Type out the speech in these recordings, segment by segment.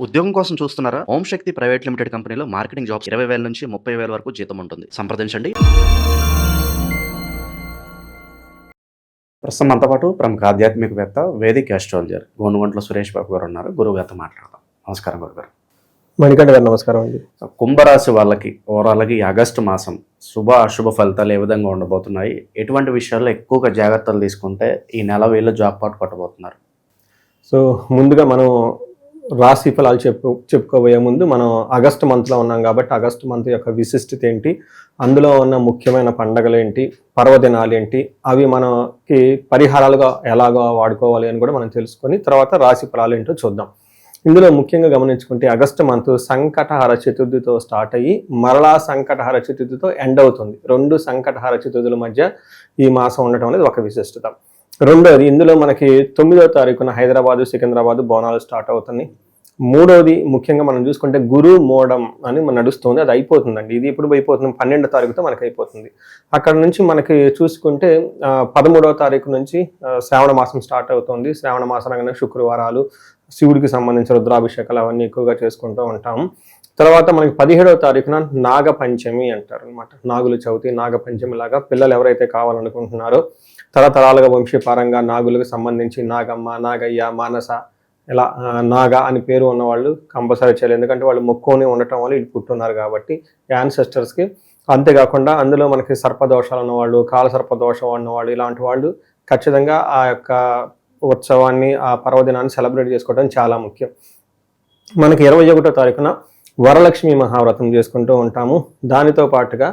ఉద్యోగం కోసం చూస్తున్నారా? ఓం శక్తి ప్రైవేట్ లిమిటెడ్ కంపెనీలో మార్కెటింగ్ జాబ్స్ 20,000 నుంచి 30,000 వరకు జీతం ఉంటుంది. సంప్రదించండి. ప్రస్తుతం మనతో పాటు ప్రముఖ ఆధ్యాత్మికవేత్త, వేదిక్ ఆస్ట్రాలజర్ గోనుగంట్ల సురేష్ బాబు గారు ఉన్నారు. గురువు గారితో మాట్లాడదాం. నమస్కారం గురుగారు. మణికంఠ గారు నమస్కారం అండి. కుంభరాశి వాళ్ళకి ఓవరాల్గా ఈ ఆగస్టు మాసం శుభ అశుభ ఫలితాలు ఏ విధంగా ఉండబోతున్నాయి? ఎటువంటి విషయాల్లో ఎక్కువగా జాగ్రత్తలు తీసుకుంటే ఈ నెల వీళ్ళు జాబ్ పాటు కొట్టబోతున్నారు? సో ముందుగా మనం రాశి ఫలాలు చెప్పుకోబోయే ముందు మనం ఆగస్టు మంత్లో ఉన్నాం కాబట్టి ఆగస్టు మంత్ యొక్క విశిష్టత ఏంటి, అందులో ఉన్న ముఖ్యమైన పండగలు ఏంటి, పర్వదినాలు ఏంటి, అవి మనకి పరిహారాలుగా ఎలాగా వాడుకోవాలి అని కూడా మనం తెలుసుకొని తర్వాత రాశి ఫలాలు ఏంటో చూద్దాం. ఇందులో ముఖ్యంగా గమనించుకుంటే ఆగస్టు మంత్ సంకటహర చతుర్థితో స్టార్ట్ అయ్యి మరలా సంకటహర చతుర్థితో ఎండ్ అవుతుంది. 2 సంకటహర చతుర్థుల మధ్య ఈ మాసం ఉండటం అనేది ఒక విశిష్టత. రెండోది, ఇందులో మనకి 9వ తారీఖున హైదరాబాదు, సికింద్రాబాదు బోనాలు స్టార్ట్ అవుతున్నాయి. మూడోది ముఖ్యంగా మనం చూసుకుంటే గురు మోడం అని నడుస్తుంది, అది అయిపోతుందండి. ఇది ఇప్పుడు అయిపోతుంది 12వ తారీఖుతో మనకి అయిపోతుంది. అక్కడ నుంచి మనకి చూసుకుంటే 13వ తారీఖు నుంచి శ్రావణ మాసం స్టార్ట్ అవుతుంది. శ్రావణ మాసం అనగానే శుక్రవారాలు, శివుడికి సంబంధించిన రుద్రాభిషేకాలు అవన్నీ ఎక్కువగా చేసుకుంటూ ఉంటాం. తర్వాత మనకి 17వ తారీఖున నాగ పంచమి అంటారు అనమాట. నాగుల చవితి, నాగ పంచమి లాగా పిల్లలు ఎవరైతే కావాలనుకుంటున్నారో తరతరాలుగా వంశీపారంగా నాగులకు సంబంధించి నాగమ్మ, నాగయ్య, మానస ఇలా నాగ అని పేరు ఉన్నవాళ్ళు కంపల్సరీ చేయాలి. ఎందుకంటే వాళ్ళు మొక్కుని ఉండటం వల్ల ఇటు పుట్టున్నారు కాబట్టి యాన్సెస్టర్స్కి. అంతేకాకుండా అందులో మనకి సర్పదోషాలు ఉన్నవాళ్ళు, కాల సర్పదోషం ఉన్నవాళ్ళు, ఇలాంటి వాళ్ళు ఖచ్చితంగా ఆ యొక్క ఉత్సవాన్ని, ఆ పర్వదినాన్ని సెలబ్రేట్ చేసుకోవడం చాలా ముఖ్యం. మనకి 21వ తారీఖున వరలక్ష్మి మహావ్రతం చేసుకుంటూ ఉంటాము. దానితో పాటుగా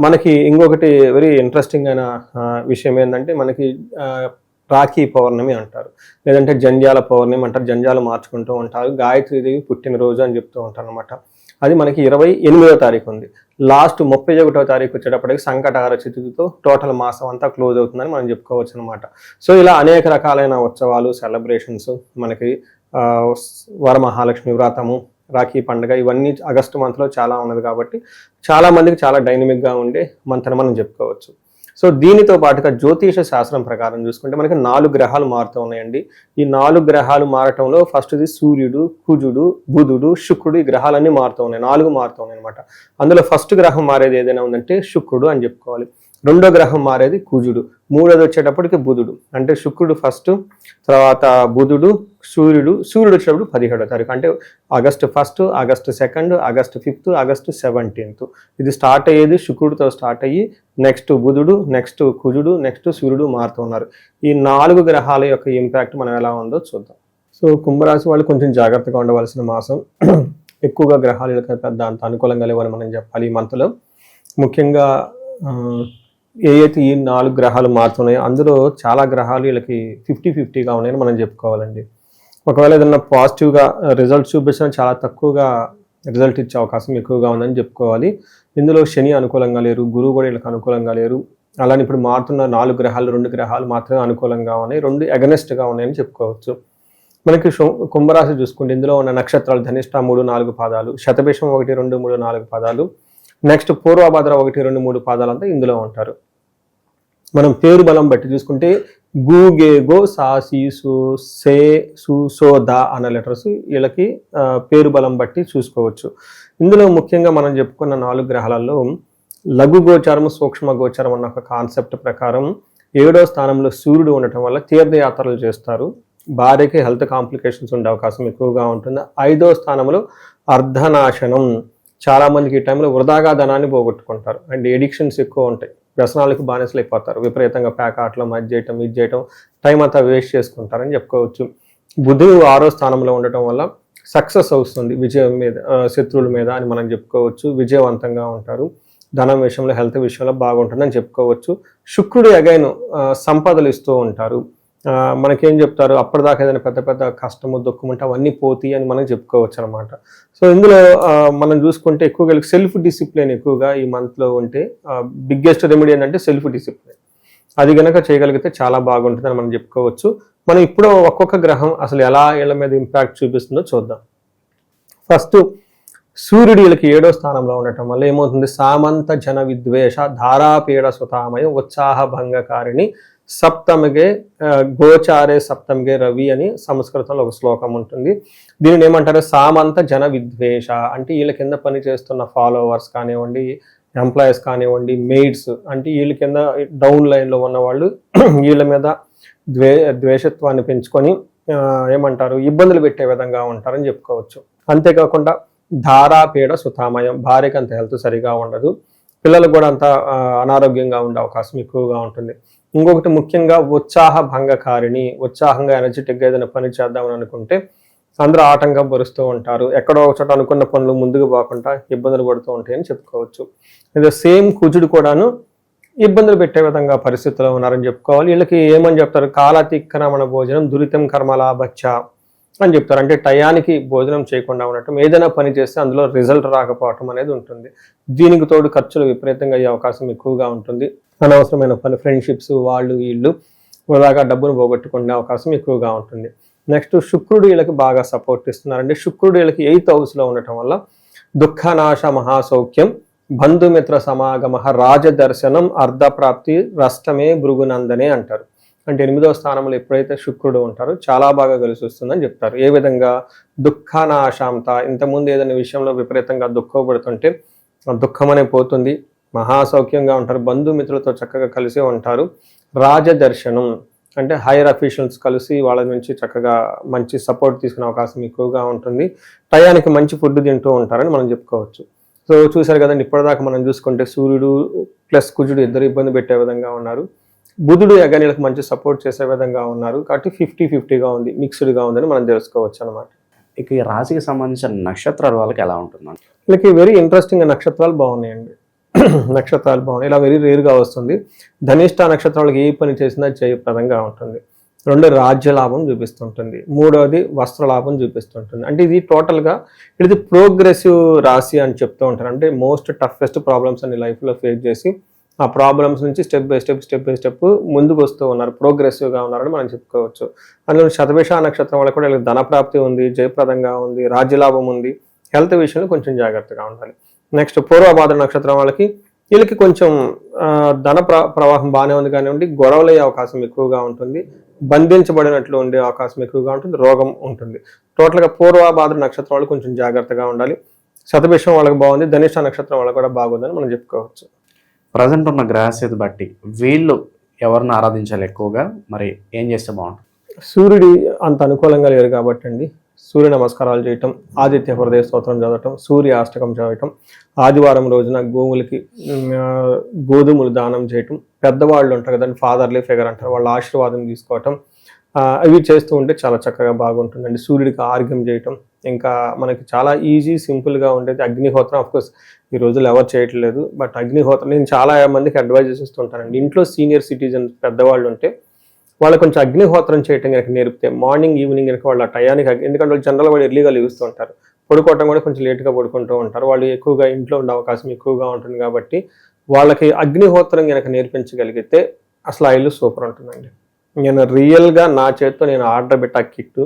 మనకి ఇంకొకటి వెరీ ఇంట్రెస్టింగ్ అయిన విషయం ఏంటంటే మనకి రాఖీ పౌర్ణమి అంటారు, లేదంటే జంధ్యాల పౌర్ణమి అంటారు. జంధ్యాలు మార్చుకుంటూ ఉంటారు. గాయత్రీదేవి పుట్టినరోజు అని చెప్తూ ఉంటారు అనమాట. అది మనకి 28వ తారీఖు ఉంది. లాస్ట్ 31వ తారీఖు వచ్చేటప్పటికి సంకటహర చతుర్థితో టోటల్ మాసం అంతా క్లోజ్ అవుతుందని మనం చెప్పుకోవచ్చు అనమాట. సో ఇలా అనేక రకాలైన ఉత్సవాలు, సెలబ్రేషన్స్ మనకి వరమహాలక్ష్మి వ్రతము, రాఖీ పండుగ ఇవన్నీ ఆగస్టు మంత్లో చాలా ఉన్నది కాబట్టి చాలా మందికి చాలా డైనమిక్గా ఉండే మంత్ అని మనం చెప్పుకోవచ్చు. సో దీనితో పాటుగా జ్యోతిష శాస్త్రం ప్రకారం చూసుకుంటే మనకి 4 గ్రహాలు మారుతూ ఉన్నాయండి. ఈ 4 గ్రహాలు మారటంలో ఫస్ట్ది సూర్యుడు, కుజుడు, బుధుడు, శుక్రుడు. ఈ గ్రహాలన్నీ మారుతూ ఉన్నాయి, 4 మారుతూ ఉన్నాయి అనమాట. అందులో ఫస్ట్ గ్రహం మారేది ఏదైనా ఉందంటే శుక్రుడు అని చెప్పుకోవాలి. రెండో గ్రహం మారేది కుజుడు. మూడోది వచ్చేటప్పటికి బుధుడు. అంటే శుక్రుడు ఫస్ట్, తర్వాత బుధుడు, సూర్యుడు వచ్చేటప్పుడు 17వ తారీఖు. అంటే August 1, August 2, August 5, August 17th. ఇది స్టార్ట్ అయ్యేది శుక్రుడితో స్టార్ట్ అయ్యి నెక్స్ట్ బుధుడు, నెక్స్ట్ కుజుడు, నెక్స్ట్ సూర్యుడు మారుతున్నారు. ఈ 4 గ్రహాల యొక్క ఇంపాక్ట్ మనం ఎలా ఉందో చూద్దాం. సో కుంభరాశి వాళ్ళు కొంచెం జాగ్రత్తగా ఉండవలసిన మాసం. ఎక్కువగా గ్రహాలు పెద్ద అంత అనుకూలంగా లేవని మనం చెప్పాలి. ఈ మంత్లో ముఖ్యంగా ఏవైతే ఈ 4 గ్రహాలు మారుతున్నాయో అందులో చాలా గ్రహాలు వీళ్ళకి 50-50గా ఉన్నాయని మనం చెప్పుకోవాలండి. ఒకవేళ ఏదన్నా పాజిటివ్గా రిజల్ట్ చూపించినా చాలా తక్కువగా రిజల్ట్ ఇచ్చే అవకాశం ఎక్కువగా ఉందని చెప్పుకోవాలి. ఇందులో శని అనుకూలంగా లేరు, గురువు కూడా వీళ్ళకి అనుకూలంగా లేరు. అలానే ఇప్పుడు మారుతున్న 4 గ్రహాలు 2 గ్రహాలు మాత్రమే అనుకూలంగా ఉన్నాయి, 2 అగనెస్ట్గా ఉన్నాయని చెప్పుకోవచ్చు. మనకి కుంభరాశి చూసుకుంటే ఇందులో ఉన్న నక్షత్రాలు ధనిష్ట 3-4 పాదాలు, శతభిషం 1-2-3-4 పాదాలు, నెక్స్ట్ పూర్వభద్ర 1-2-3 పాదాలంతా ఇందులో ఉంటారు. మనం పేరు బలం బట్టి చూసుకుంటే గు, గే, గో, సా, సి, సు, సే, సు, సో, దా అన్న లెటర్స్ వీళ్ళకి పేరు బలం బట్టి చూసుకోవచ్చు. ఇందులో ముఖ్యంగా మనం చెప్పుకున్న 4 గ్రహాలలో లఘు గోచారం, సూక్ష్మ గోచారం అన్న ఒక కాన్సెప్ట్ ప్రకారం 7వ స్థానంలో సూర్యుడు ఉండటం వల్ల తీర్థయాత్రలు చేస్తారు. భార్యకి హెల్త్ కాంప్లికేషన్స్ ఉండే అవకాశం ఎక్కువగా ఉంటుంది. 5వ స్థానంలో అర్ధనాశనం. చాలా మందికి ఈ టైంలో వృధాగా ధనాన్ని పోగొట్టుకుంటారు అండ్ ఎడిక్షన్స్ ఎక్కువ ఉంటాయి. వ్యసనాలకు బానిసలు అయిపోతారు. విపరీతంగా ప్యాకాట్లో మధ్య చేయటం, ఇది చేయటం, టైం అంతా వేస్ట్ చేసుకుంటారని చెప్పుకోవచ్చు. బుధుడు 6వ స్థానంలో ఉండటం వల్ల సక్సెస్ అవుతుంది విజయం మీద, శత్రువుల మీద అని మనం చెప్పుకోవచ్చు. విజయవంతంగా ఉంటారు. ధనం విషయంలో, హెల్త్ విషయంలో బాగుంటుందని చెప్పుకోవచ్చు. శుక్రుడు అగైన్ సంపదలు ఇస్తూ ఉంటారు. మనకేం చెప్తారు, అప్పటిదాకా ఏదైనా పెద్ద పెద్ద కష్టము, దుఃఖం ఉంటే అవన్నీ పోతాయి అని మనం చెప్పుకోవచ్చు అనమాట. సో ఇందులో మనం చూసుకుంటే ఎక్కువగా సెల్ఫ్ డిసిప్లిన్ ఎక్కువగా ఈ మంత్లో ఉంటే బిగ్గెస్ట్ రెమెడీ ఏంటంటే సెల్ఫ్ డిసిప్లిన్. అది కనుక చేయగలిగితే చాలా బాగుంటుందని మనం చెప్పుకోవచ్చు. మనం ఇప్పుడు ఒక్కొక్క గ్రహం అసలు ఎలా వీళ్ళ మీద ఇంపాక్ట్ చూపిస్తుందో చూద్దాం. ఫస్ట్ సూర్యుడు వీళ్ళకి 7వ స్థానంలో ఉండటం వల్ల ఏమవుతుంది, సామంత జన విద్వేష ధారాపీడ సుతామయం ఉత్సాహ భంగకారిణి సప్తమిగే గోచారే సప్తమిగే రవి అని సంస్కృతంలో ఒక శ్లోకం ఉంటుంది. దీనిని ఏమంటారు, సామంత జన విద్వేష, అంటే వీళ్ళ కింద పని చేస్తున్న ఫాలోవర్స్ కానివ్వండి, ఎంప్లాయీస్ కానివ్వండి, మెయిడ్స్, అంటే వీళ్ళ కింద డౌన్ లైన్లో ఉన్న వాళ్ళు వీళ్ళ మీద ద్వేషత్వాన్ని పెంచుకొని ఏమంటారు, ఇబ్బందులు పెట్టే విధంగా ఉంటారని చెప్పుకోవచ్చు. అంతేకాకుండా ధారాపీడ సుతామయం, భార్యకి అంత హెల్త్ సరిగా ఉండదు, పిల్లలకు కూడా అంత అనారోగ్యంగా ఉండే అవకాశం ఎక్కువగా ఉంటుంది. ఇంకొకటి ముఖ్యంగా ఉత్సాహ భంగకారిణి, ఉత్సాహంగా ఎనర్జెటిక్గా ఏదైనా పని చేద్దామని అనుకుంటే అందరూ ఆటంకం పరుస్తూ ఉంటారు, ఎక్కడో ఒక చోట అనుకున్న పనులు ముందుకు పోకుండా ఇబ్బందులు పడుతూ ఉంటాయని చెప్పుకోవచ్చు. ఇది సేమ్ కుజుడు కూడాను ఇబ్బందులు పెట్టే విధంగా పరిస్థితుల్లో ఉన్నారని చెప్పుకోవాలి. వీళ్ళకి ఏమని చెప్తారు, కాలతిక్రమణ భోజనం దురితం కర్మలాభచ్చ అని చెప్తారు. అంటే టయానికి భోజనం చేయకుండా ఉండటం, ఏదైనా పని చేస్తే అందులో రిజల్ట్ రాకపోవటం అనేది ఉంటుంది. దీనికి తోడు ఖర్చులు విపరీతంగా అయ్యే అవకాశం ఎక్కువగా ఉంటుంది. అనవసరమైన పని, ఫ్రెండ్షిప్స్, వాళ్ళు వీళ్ళు వృధాగా డబ్బును పోగొట్టుకునే అవకాశం ఎక్కువగా ఉంటుంది. నెక్స్ట్ శుక్రుడు వీళ్ళకి బాగా సపోర్ట్ ఇస్తున్నారండి. శుక్రుడు వీళ్ళకి 8th హౌస్లో ఉండటం వల్ల దుఃఖనాశ మహాసౌఖ్యం, బంధుమిత్ర సమాగమ, రాజదర్శనం, అర్ధప్రాప్తి, రష్టమే భృగునందనే అంటారు. అంటే 8వ స్థానంలో ఎప్పుడైతే శుక్రుడు ఉంటారో చాలా బాగా కలిసి వస్తుందని చెప్తారు. ఏ విధంగా, దుఃఖనాశాంత, ఇంతకుముందు ఏదైనా విషయంలో విపరీతంగా దుఃఖపడుతుంటే దుఃఖం అనే పోతుంది, మహాసౌఖ్యంగా ఉంటారు, బంధుమిత్రులతో చక్కగా కలిసి ఉంటారు. రాజదర్శనం అంటే హైయర్ అఫీషియల్స్ కలిసి వాళ్ళ నుంచి చక్కగా మంచి సపోర్ట్ తీసుకునే అవకాశం ఎక్కువగా ఉంటుంది. టయానికి మంచి ఫుడ్ తింటూ ఉంటారని మనం చెప్పుకోవచ్చు. సో చూసారు కదండి, ఇప్పటిదాకా మనం చూసుకుంటే సూర్యుడు ప్లస్ కుజుడు ఇద్దరు ఇబ్బంది పెట్టే విధంగా ఉన్నారు, బుధుడు వీళ్ళకి మంచి సపోర్ట్ చేసే విధంగా ఉన్నారు. కాబట్టి 50-50గా ఉంది, మిక్స్డ్గా ఉందని మనం తెలుసుకోవచ్చు అనమాట. ఇక ఈ రాశికి సంబంధించిన నక్షత్రాల వాళ్ళకి ఎలా ఉంటుందండి? వీళ్ళకి వెరీ ఇంట్రెస్టింగ్ నక్షత్రాలు బాగున్నాయండి. నక్షత్రాలు బాగున్నాయి, ఇలా వెరీ రేర్గా వస్తుంది. ధనిష్ట నక్షత్రాలకు ఏ పని చేసినా జయప్రదంగా ఉంటుంది. 2 రాజ్యలాభం చూపిస్తుంటుంది, 3వది వస్త్రలాభం చూపిస్తుంటుంది. అంటే ఇది టోటల్గా ఇది ప్రోగ్రెసివ్ రాశి అని చెప్తూ ఉంటారు. అంటే మోస్ట్ టఫెస్ట్ ప్రాబ్లమ్స్ అన్ని లైఫ్లో ఫేస్ చేసి ఆ ప్రాబ్లమ్స్ నుంచి స్టెప్ బై స్టెప్ ముందుకు వస్తూ ఉన్నారు, ప్రోగ్రెసివ్గా ఉన్నారని మనం చెప్పుకోవచ్చు. అందులో శతభిష నక్షత్రం వల్ల కూడా వీళ్ళకి ధనప్రాప్తి ఉంది, జయప్రదంగా ఉంది, రాజ్యలాభం ఉంది. హెల్త్ విషయంలో కొంచెం జాగ్రత్తగా ఉండాలి. నెక్స్ట్ పూర్వభాద్ర నక్షత్రం వీళ్ళకి కొంచెం ధన ప్రవాహం బాగానే ఉంది కానివ్వండి, గొడవలయ్యే అవకాశం ఎక్కువగా ఉంటుంది, బంధించబడినట్లు ఉండే అవకాశం ఎక్కువగా ఉంటుంది, రోగం ఉంటుంది. టోటల్గా పూర్వభాద్ర నక్షత్రం వాళ్ళు కొంచెం జాగ్రత్తగా ఉండాలి. శతభిషం వాళ్ళకి బాగుంది, ధనిష్ట నక్షత్రం వాళ్ళకి కూడా బాగుందని మనం చెప్పుకోవచ్చు. ప్రజెంట్ ఉన్న గ్రహస్థితి బట్టి వీళ్ళు ఎవరిని ఆరాధించాలి ఎక్కువగా, మరి ఏం చేస్తే బాగుంటుంది? సూర్యుడి అంత అనుకూలంగా లేరు కాబట్టి అండి, సూర్య నమస్కారాలు చేయటం, ఆదిత్య హృదయ స్తోత్రం చదవటం, సూర్య అష్టకం చదవటం, ఆదివారం రోజున గోవులకి గోధుమలు దానం చేయటం, పెద్దవాళ్ళు ఉంటారు కదండి, ఫాదర్లీ ఫిగర్ అంటారు, వాళ్ళ ఆశీర్వాదం తీసుకోవటం, అవి చేస్తూ ఉంటే చాలా చక్కగా బాగుంటుందండి. సూర్యుడికి ఆర్ఘ్యం చేయటం, ఇంకా మనకి చాలా ఈజీ సింపుల్గా ఉండేది అగ్నిహోత్రం. అఫ్కోర్స్ ఈ రోజులు ఎవరు చేయట్లేదు, బట్ అగ్నిహోత్రం నేను చాలా మందికి అడ్వైజ్ చేస్తుంటానండి. ఇంట్లో సీనియర్ సిటిజన్ పెద్దవాళ్ళు ఉంటే వాళ్ళు కొంచెం అగ్నిహోత్రం చేయటం కనుక నేర్పితే, మార్నింగ్ ఈవినింగ్ కనుక వాళ్ళ టయానికి, ఎందుకంటే వాళ్ళు జనరల్ వాళ్ళు ఎర్లీగా లేస్తూ ఉంటారు, పడుకోవటం కూడా కొంచెం లేట్గా పడుకుంటూ ఉంటారు, వాళ్ళు ఎక్కువగా ఇంట్లో ఉండే అవకాశం ఎక్కువగా ఉంటుంది. కాబట్టి వాళ్ళకి అగ్నిహోత్రం కనుక నేర్పించగలిగితే అసలు ఆ ఇల్లు సూపర్ ఉంటుందండి. నేను రియల్గా నా చేతితో నేను ఆర్డర్ పెట్టి ఆ కిట్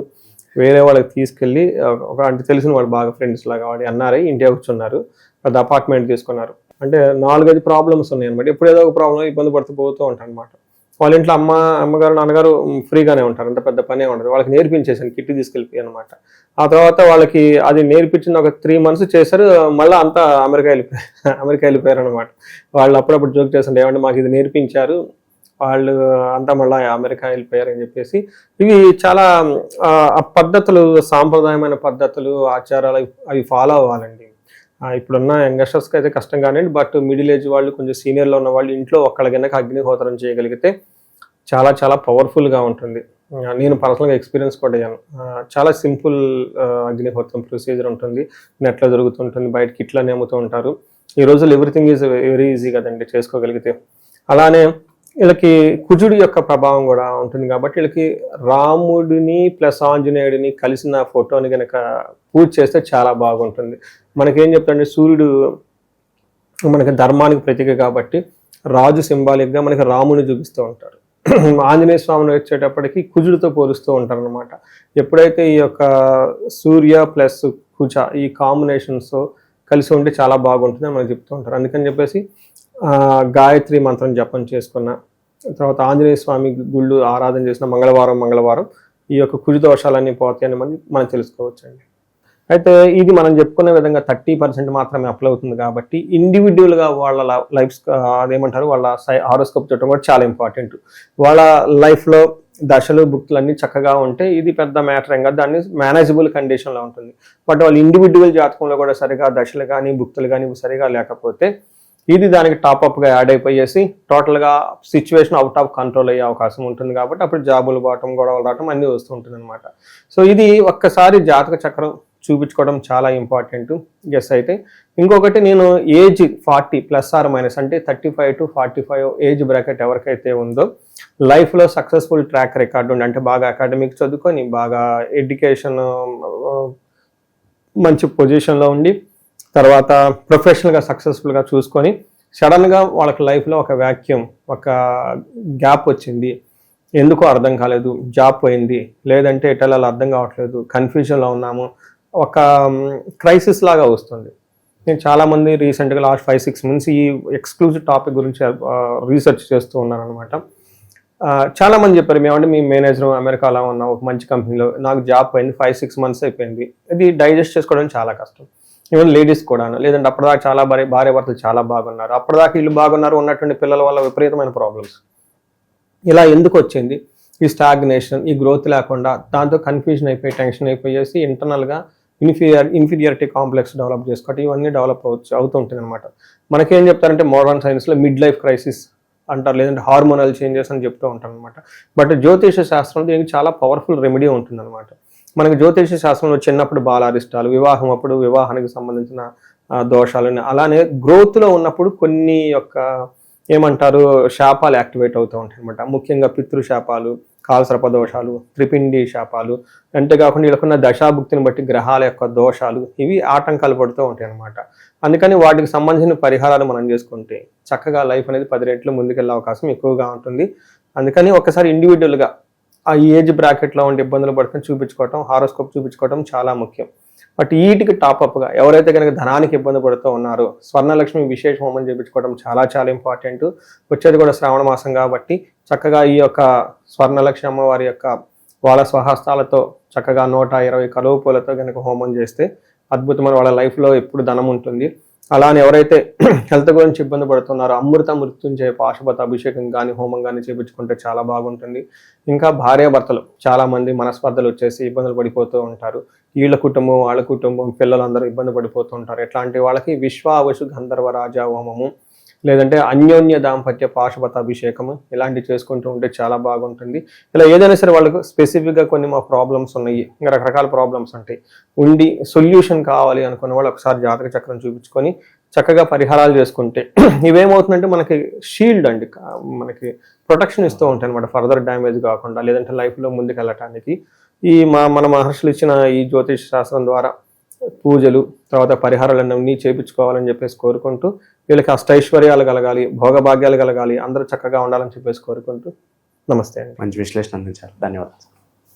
వేరే వాళ్ళకి తీసుకెళ్ళి, ఒక అంటే తెలిసిన వాళ్ళు బాగా ఫ్రెండ్స్ లాగా వాడి ఎన్ఆర్ఐ ఇండియా కూర్చున్నారు, పెద్ద అపార్ట్మెంట్ తీసుకున్నారు. అంటే 4-5 ప్రాబ్లమ్స్ ఉన్నాయి అనమాట. ఎప్పుడు ఏదో ఒక ప్రాబ్లం ఇబ్బంది పడుతూ పోతూ ఉంటాను అనమాట. వాళ్ళ ఇంట్లో అమ్మగారు నాన్నగారు ఫ్రీగానే ఉంటారు, అంత పెద్ద పనే ఉండదు. వాళ్ళకి నేర్పించేసాను, కిట్ తీసుకెళ్ళిపోయి అనమాట. ఆ తర్వాత వాళ్ళకి అది నేర్పించిన ఒక 3 months చేశారు, మళ్ళీ అంతా అమెరికా వెళ్ళిపోయారు అనమాట. వాళ్ళు అప్పుడప్పుడు జోక్ చేస్తుంటే, ఏమంటే మాకు ఇది నేర్పించారు, వాళ్ళు అంతా మళ్ళీ అమెరికా వెళ్ళిపోయారు అని చెప్పేసి. ఇవి చాలా పద్ధతులు, సాంప్రదాయమైన పద్ధతులు, ఆచారాలు అవి ఫాలో అవ్వాలండి. ఇప్పుడున్న యంగస్టర్స్కి అయితే కష్టం కానివ్వండి, బట్ మిడిల్ ఏజ్ వాళ్ళు, కొంచెం సీనియర్లో ఉన్న వాళ్ళు ఇంట్లో ఒక్కళ్ళ కిందకి అగ్నిహోత్రం చేయగలిగితే చాలా చాలా పవర్ఫుల్గా ఉంటుంది. నేను పర్సనల్గా ఎక్స్పీరియన్స్ కూడా అయ్యాను. చాలా సింపుల్ అగ్నిహోత్రం ప్రొసీజర్ ఉంటుంది, నెట్లో జరుగుతుంటుంది, బయట కిట్లని అమ్ముతూ ఉంటారు. ఈ రోజుల్లో ఎవ్రీథింగ్ ఈజ్ వెరీ ఈజీ కదండి చేసుకోగలిగితే. అలానే వీళ్ళకి కుజుడి యొక్క ప్రభావం కూడా ఉంటుంది కాబట్టి వీళ్ళకి రాముడిని ప్లస్ ఆంజనేయుడిని కలిసిన ఫోటోని కనుక పూజ చేస్తే చాలా బాగుంటుంది. మనకేం చెప్తాండి, సూర్యుడు మనకి ధర్మానికి ప్రతీక కాబట్టి రాజు సింబాలిక్గా మనకి రాముని చూపిస్తూ ఉంటారు. ఆంజనేయ స్వామిని వచ్చేటప్పటికి కుజుడితో పోలుస్తూ ఉంటారు అనమాట. ఎప్పుడైతే ఈ యొక్క సూర్య ప్లస్ కుజ ఈ కాంబినేషన్స్ కలిసి ఉంటే చాలా బాగుంటుంది అని మనకు చెప్తూ ఉంటారు. అందుకని చెప్పేసి గాయత్రి మంత్రం జపం చేసుకున్న, తర్వాత ఆంజనేయ స్వామి గుళ్ళు ఆరాధన చేసిన మంగళవారం ఈ యొక్క కుజు దోషాలన్నీ పోతాయని మనం తెలుసుకోవచ్చండి. అయితే ఇది మనం చెప్పుకునే విధంగా 30% మాత్రమే అప్లై అవుతుంది కాబట్టి ఇండివిజువల్గా వాళ్ళ లైఫ్ అదేమంటారు వాళ్ళ హారోస్కోప్ చూడటం కూడా చాలా ఇంపార్టెంట్. వాళ్ళ లైఫ్లో దశలు భుక్తులన్నీ చక్కగా ఉంటే ఇది పెద్ద మ్యాటర్ ఏం కాదు, దాన్ని మేనేజబుల్ కండిషన్లో ఉంటుంది. బట్ వాళ్ళ ఇండివిజువల్ జాతకంలో కూడా సరిగా దశలు కానీ భుక్తులు కానీ సరిగా లేకపోతే ఇది దానికి టాప్అప్గా యాడ్ అయిపోయేసి టోటల్గా సిచ్యువేషన్ అవుట్ ఆఫ్ కంట్రోల్ అయ్యే అవకాశం ఉంటుంది. కాబట్టి అప్పుడు జాబులు పోవటం గొడవలు రావటం అన్నీ వస్తూ ఉంటుంది అనమాట. సో ఇది ఒక్కసారి జాతక చక్రం చూపించుకోవడం చాలా ఇంపార్టెంట్. గెస్ అయితే ఇంకొకటి, నేను ఏజ్ 40± అంటే 35 to 45 ఏజ్ బ్రాకెట్ ఎవరికైతే ఉందో లైఫ్లో సక్సెస్ఫుల్ ట్రాక్ రికార్డు ఉండి, అంటే బాగా అకాడమిక్ చదువుకొని బాగా ఎడ్యుకేషన్ మంచి పొజిషన్లో ఉండి తర్వాత ప్రొఫెషనల్గా సక్సెస్ఫుల్గా చూసుకొని సడన్గా వాళ్ళకి లైఫ్లో ఒక వ్యాక్యూమ్, ఒక గ్యాప్ వచ్చింది, ఎందుకో అర్థం కాలేదు, జాబ్ పోయింది, లేదంటే ఎటెళ్ళాలో అర్థం కావట్లేదు, కన్ఫ్యూజన్లో ఉన్నాము, ఒక క్రైసిస్ లాగా వస్తుంది. నేను చాలామంది రీసెంట్గా లాస్ట్ 5-6 months ఈ ఎక్స్క్లూజివ్ టాపిక్ గురించి రీసెర్చ్ చేస్తూ ఉన్నాను అనమాట. చాలామంది చెప్పారు, మేమంటే మీ మేనేజర్ అమెరికాలో ఉన్న ఒక మంచి కంపెనీలో నాకు జాబ్ పోయింది, 5-6 months అయిపోయింది. ఇది డైజెస్ట్ చేసుకోవడం చాలా కష్టం. ఈవెన్ లేడీస్ కూడా, లేదంటే అప్పటిదాకా చాలా భార్య భర్తలు చాలా బాగున్నారు, అప్పటిదాకా ఇల్లు బాగున్నారు, ఉన్నటువంటి పిల్లల వల్ల విపరీతమైన ప్రాబ్లమ్స్. ఇలా ఎందుకు వచ్చింది? ఈ స్టాగ్నేషన్, ఈ గ్రోత్ లేకుండా దాంతో కన్ఫ్యూజన్ అయిపోయి టెన్షన్ అయిపోయేసి ఇంటర్నల్గా ఇన్ఫీరియారిటీ కాంప్లెక్స్ డెవలప్ చేసుకోవటం, ఇవన్నీ డెవలప్ అవుతుంటుంది అనమాట. మనకేం చెప్తారంటే మోడర్న్ సైన్స్లో మిడ్ లైఫ్ క్రైసిస్ అంటారు, లేదంటే హార్మోనల్ చేంజెస్ అని చెప్తూ ఉంటాం అనమాట. బట్ జ్యోతిష శాస్త్రంలో దీనికి చాలా పవర్ఫుల్ రెమెడీ ఉంటుంది అనమాట. మనకి జ్యోతిష శాస్త్రంలో చిన్నప్పుడు బాలారిష్టాలు, వివాహం అప్పుడు వివాహానికి సంబంధించిన దోషాలు, అలానే గ్రోత్లో ఉన్నప్పుడు కొన్ని యొక్క ఏమంటారు శాపాలు యాక్టివేట్ అవుతూ ఉంటాయి అనమాట. ముఖ్యంగా పితృశాపాలు, కాలసర్ప దోషాలు, త్రిపిండి శాపాలు, అంతేకాకుండా వీళ్ళకున్న దశాభుక్తిని బట్టి గ్రహాల యొక్క దోషాలు, ఇవి ఆటంకాలు పడుతూ ఉంటాయి అనమాట. అందుకని వాటికి సంబంధించిన పరిహారాలు మనం చేసుకుంటే చక్కగా లైఫ్ అనేది 10 రెట్లు ముందుకెళ్ళే అవకాశం ఎక్కువగా ఉంటుంది. అందుకని ఒకసారి ఇండివిజువల్గా ఆ ఏజ్ బ్రాకెట్లో ఉండే ఇబ్బందులు పడుతుంది చూపించుకోవటం, హారోస్కోప్ చూపించుకోవటం చాలా ముఖ్యం. బట్ వీటికి టాప్అప్గా ఎవరైతే కనుక ధనానికి ఇబ్బంది పడుతూ ఉన్నారో స్వర్ణలక్ష్మి విశేష హోమం చేయించుకోవడం చాలా చాలా ఇంపార్టెంట్. వచ్చేది కూడా శ్రావణ మాసం కాబట్టి చక్కగా ఈ యొక్క స్వర్ణలక్ష్మి అమ్మవారి యొక్క వాళ్ళ స్వహస్తాలతో చక్కగా 120 కలువ పూలతో కనుక హోమం చేస్తే అద్భుతమైన వాళ్ళ లైఫ్లో ఎప్పుడు ధనం ఉంటుంది. అలానే ఎవరైతే హెల్త్ గురించి ఇబ్బంది పడుతున్నారో అమృత మృత్యుంజయ పాశుపత అభిషేకం కానీ హోమం కానీ చేయించుకుంటే చాలా బాగుంటుంది. ఇంకా భార్యాభర్తలు చాలామంది మనస్పర్ధలు వచ్చేసి ఇబ్బందులు పడిపోతూ ఉంటారు. వీళ్ళ కుటుంబం వాళ్ళ కుటుంబం పిల్లలందరూ ఇబ్బంది పడిపోతూ ఉంటారు. ఎట్లాంటి వాళ్ళకి విశ్వావసు గంధర్వ రాజా హోమము, లేదంటే అన్యోన్య దాంపత్య పాశుపత అభిషేకము ఇలాంటివి చేసుకుంటూ ఉంటే చాలా బాగుంటుంది. ఇలా ఏదైనా సరే వాళ్ళకు స్పెసిఫిక్గా కొన్ని మా ప్రాబ్లమ్స్ ఉన్నాయి, ఇంకా రకరకాల ప్రాబ్లమ్స్ ఉంటాయి, ఉండి సొల్యూషన్ కావాలి అనుకున్న వాళ్ళు ఒకసారి జాతక చక్రం చూపించుకొని చక్కగా పరిహారాలు చేసుకుంటే ఇవేమవుతుందంటే మనకి షీల్డ్ అండి, మనకి ప్రొటెక్షన్ ఇస్తూ ఉంటాయి అనమాట, ఫర్దర్ డ్యామేజ్ కాకుండా, లేదంటే లైఫ్లో ముందుకు వెళ్ళటానికి. ఈ మన మహర్షులు ఇచ్చిన ఈ జ్యోతిష శాస్త్రం ద్వారా పూజలు తర్వాత పరిహారాలన్నీ చేయించుకోవాలని చెప్పేసి కోరుకుంటూ, వీళ్ళకి అష్టైశ్వర్యాలు కలగాలి, భోగభాగ్యాలు కలగాలి, అందరూ చక్కగా ఉండాలని చెప్పేసి కోరుకుంటూ నమస్తే అండి. మంచి విశ్లేషణ అందించారు, ధన్యవాదాలు.